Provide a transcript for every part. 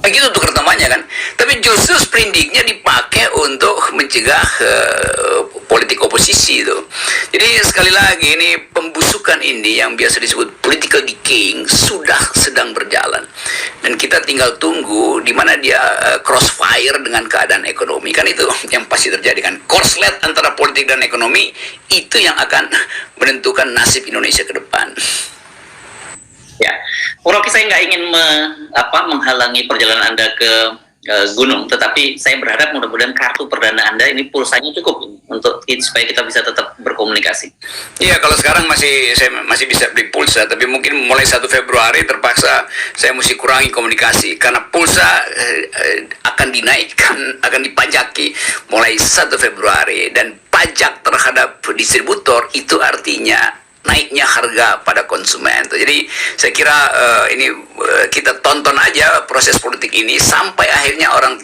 Begitu untuk rekamannya kan. Tapi justru sprindiknya dipakai untuk mencegah politik oposisi itu. Jadi sekali lagi ini pembusukan ini yang biasa disebut political decaying sudah sedang berjalan. Dan kita tinggal tunggu di mana dia crossfire dengan keadaan ekonomi. Kan itu yang pasti terjadi kan. Korslet antara politik dan ekonomi itu yang akan menentukan nasib Indonesia ke depan. Ya, Bung Rocky, saya nggak ingin menghalangi perjalanan Anda ke gunung, tetapi saya berharap mudah-mudahan kartu perdana Anda ini pulsanya cukup untuk supaya kita bisa tetap berkomunikasi. Iya, kalau sekarang saya masih bisa beli pulsa, tapi mungkin mulai 1 Februari terpaksa saya mesti kurangi komunikasi karena pulsa akan dinaikkan, akan dipajaki mulai 1 Februari dan pajak terhadap distributor itu artinya naiknya harga pada konsumen. Jadi saya kira ini kita tonton aja proses politik ini sampai akhirnya orang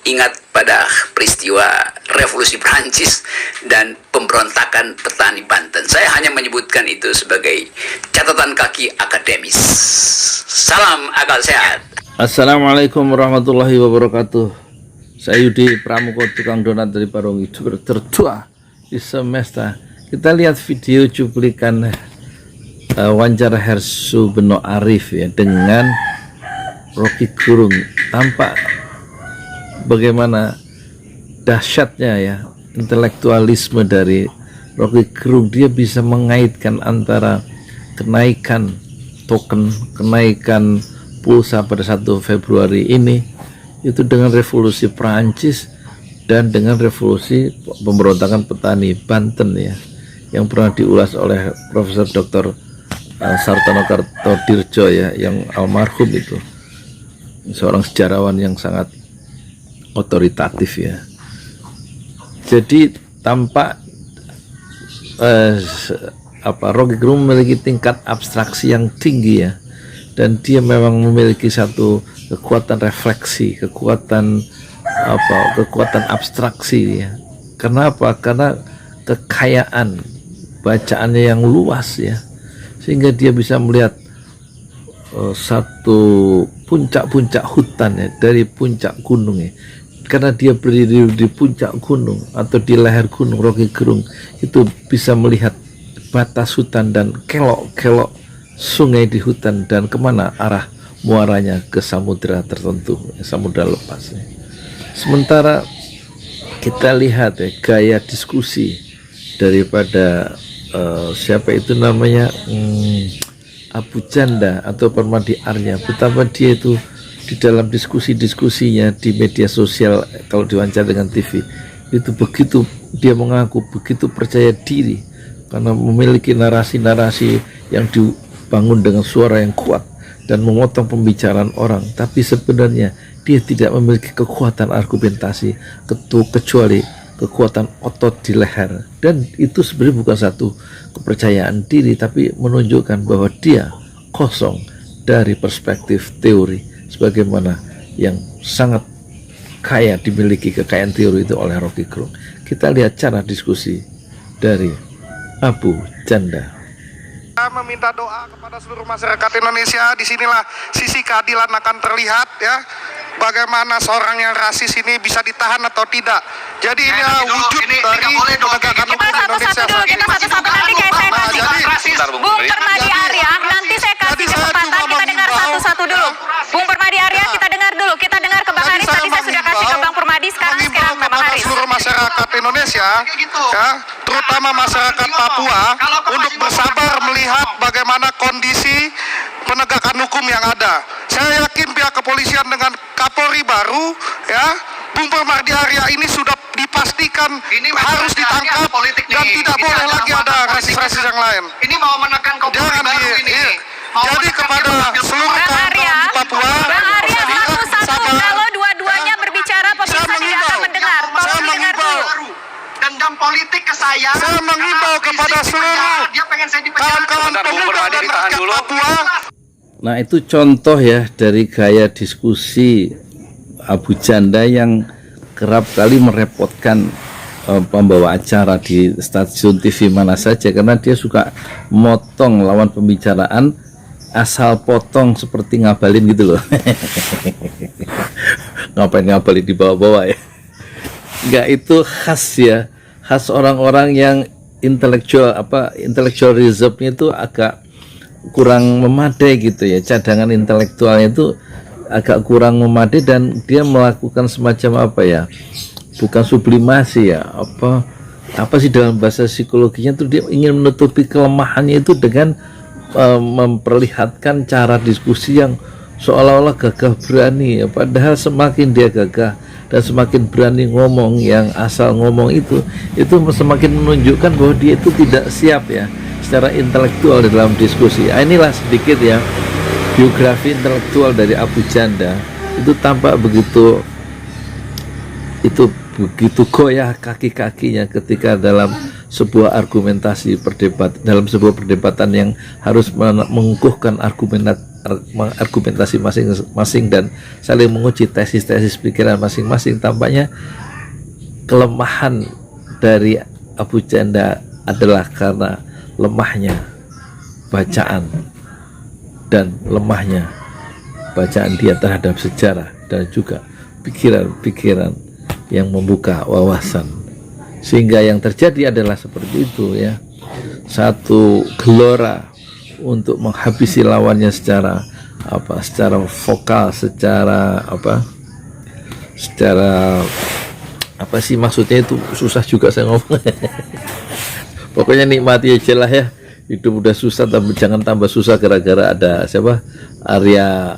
ingat pada peristiwa revolusi Prancis dan pemberontakan petani Banten. Saya hanya menyebutkan itu sebagai catatan kaki akademis. Salam akal sehat. Assalamualaikum warahmatullahi wabarakatuh. Saya Yudi Pramuko, tukang donat dari Parungi, tertua di semesta. Kita lihat video cuplikan wawancara Hersu Beno Arif ya dengan Rocky Gerung. Tampak bagaimana dahsyatnya ya intelektualisme dari Rocky Gerung. Dia bisa mengaitkan antara kenaikan token, kenaikan pulsa pada 1 Februari ini itu dengan revolusi Prancis dan dengan revolusi pemberontakan petani Banten ya, yang pernah diulas oleh Profesor Dr. Sartono Kartodirjo ya, yang almarhum itu seorang sejarawan yang sangat otoritatif ya. Jadi tampak Rocky Gerung memiliki tingkat abstraksi yang tinggi ya, dan dia memang memiliki satu kekuatan refleksi, kekuatan abstraksi ya. Kenapa? Karena kekayaan bacaannya yang luas ya, sehingga dia bisa melihat satu puncak-puncak hutan ya, dari puncak gunung ya. Karena dia berdiri di puncak gunung atau di leher gunung, Rocky Gerung itu bisa melihat batas hutan dan kelok-kelok sungai di hutan dan kemana arah muaranya ke samudera tertentu, samudera lepas ya. Sementara kita lihat ya gaya diskusi daripada siapa itu namanya Abu Janda atau Permadi Arya, betapa dia itu di dalam diskusinya di media sosial, kalau diwawancara dengan TV itu begitu dia mengaku begitu percaya diri karena memiliki narasi-narasi yang dibangun dengan suara yang kuat dan memotong pembicaraan orang, tapi sebenarnya dia tidak memiliki kekuatan argumentasi kecuali kekuatan otot di leher. Dan itu sebenarnya bukan satu kepercayaan diri, tapi menunjukkan bahwa dia kosong dari perspektif teori, sebagaimana yang sangat kaya dimiliki kekayaan teori itu oleh Rocky Gerung. Kita lihat cara diskusi dari Abu Janda. Meminta doa kepada seluruh masyarakat Indonesia. Disinilah sisi keadilan akan terlihat ya, bagaimana seorang yang rasis ini bisa ditahan atau tidak. Jadi ini wujud dari penegakan hukum Indonesia. Kita satu-satu nanti kayak saya kasih Bung Permadi Arya, nanti saya kasih kesempatan kita dengar satu-satu dulu. Bung Permadi Arya, kita dengar dulu, kita dengar ke Bang Haris. Tadi saya sudah kasih ke Bang Permadi, sekarang ke Bang Haris. Seluruh masyarakat Indonesia ya, terutama masyarakat Papua, untuk bersabar melihat bagaimana kondisi penegakan hukum yang ada. Saya yakin pihak kepolisian dengan Kapolri baru ya, Bung Permadi Arya ini sudah dipastikan ini harus ditangkap dan tidak boleh lagi ada rasis-rasis yang lain. Ini mau menekan Kapolri baru ini. Jadi kepada seluruh kawan di Papua, Bang Arya satu-satu, kalau dua-duanya berbicara pemirsa tidak akan mendengar. Tolong dengar dulu. Dendam politik ke saya. Saya mengimbau kepada seluruh kawan-kawan pemuda dan rakyat Papua. Nah, itu contoh ya dari gaya diskusi Abu Janda yang kerap kali merepotkan pembawa acara di stasiun TV mana saja, karena dia suka motong lawan pembicaraan asal potong seperti ngabalin gitu loh. ngapain ngapalin di bawah-bawah ya. Enggak, itu khas ya, khas orang-orang yang intelektual, intellectualismnya itu agak kurang memadai gitu ya, cadangan intelektualnya itu agak kurang memadai, dan dia melakukan semacam apa ya, bukan sublimasi ya, apa sih dalam bahasa psikologinya tuh, dia ingin menutupi kelemahannya itu dengan memperlihatkan cara diskusi yang seolah-olah gagah berani ya. Padahal semakin dia gagah dan semakin berani ngomong, yang asal ngomong itu semakin menunjukkan bahwa dia itu tidak siap ya secara intelektual di dalam diskusi. Inilah sedikit ya biografi intelektual dari Abu Janda. Itu tampak begitu goyah kaki-kakinya ketika dalam sebuah dalam sebuah perdebatan yang harus mengukuhkan argumentasi masing-masing dan saling menguji tesis-tesis pikiran masing-masing. Tampaknya kelemahan dari Abu Janda adalah karena lemahnya bacaan dan lemahnya bacaan dia terhadap sejarah dan juga pikiran-pikiran yang membuka wawasan, sehingga yang terjadi adalah seperti itu ya, satu gelora untuk menghabisi lawannya secara vokal, secara apa sih maksudnya, itu susah juga saya ngomong. Pokoknya nikmati aja lah ya, hidup udah susah, tapi jangan tambah susah gara-gara ada siapa, Arya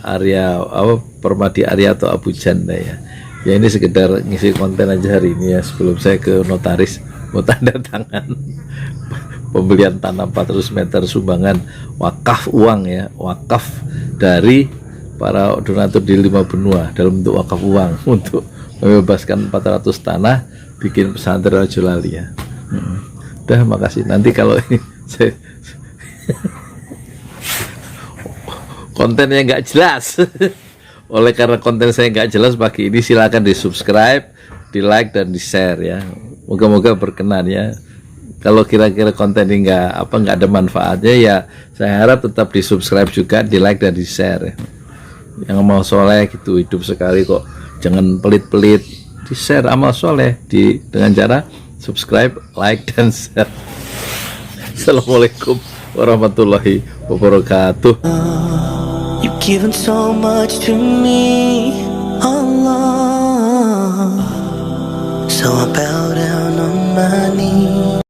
Permadi Arya atau Abu Janda ya. Ya ini sekedar ngisi konten aja hari ini ya, sebelum saya ke notaris mau tanda tangan pembelian tanah 400 meter sumbangan wakaf uang ya, wakaf dari para donatur di 5 benua dalam bentuk wakaf uang untuk membebaskan 400 tanah bikin pesantren Rajolali ya. Udah, makasih. Nanti kalau ini saya kontennya nggak jelas oleh karena konten saya nggak jelas pagi ini, silakan di subscribe, di like dan di share ya. Moga-moga berkenan ya. Kalau kira-kira konten ini nggak ada manfaatnya ya, saya harap tetap di subscribe juga, di like dan di share ya. Yang mau soleh gitu, hidup sekali kok, jangan pelit-pelit, di share amal soleh dengan cara subscribe, like dan share. Assalamualaikum warahmatullahi wabarakatuh. You've given so much to me, Allah. So I bow down on my knees.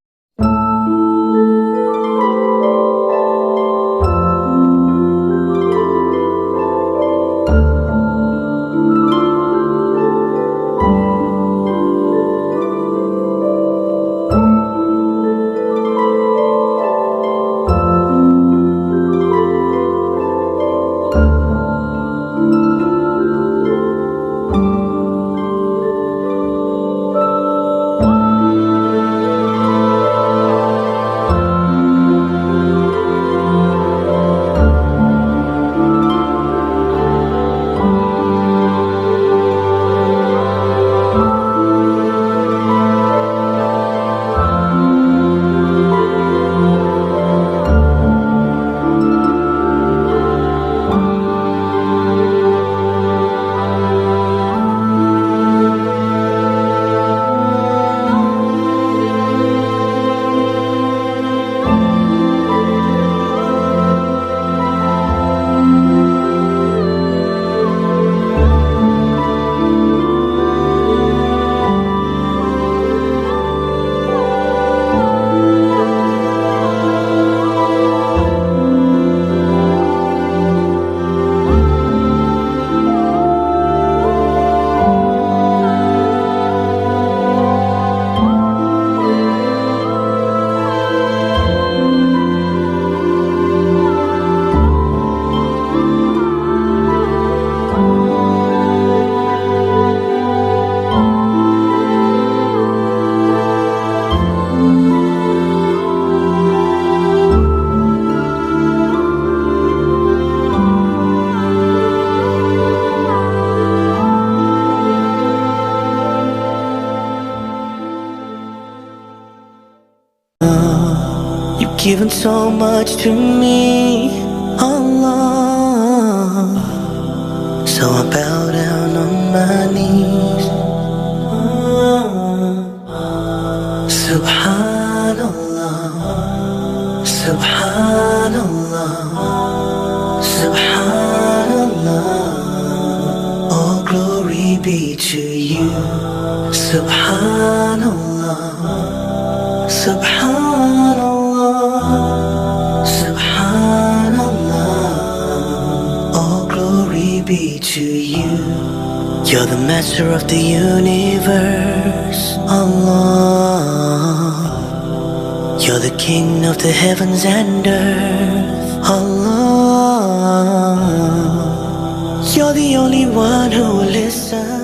You've given so much to me, Allah. So I bow down on my knees. Subhanallah, Subhanallah, Subhanallah. All glory be to you. Subhanallah, Subhanallah, Subhanallah. All glory be to you. You're the master of the universe, Allah. You're the king of the heavens and earth, Allah. You're the only one who listens.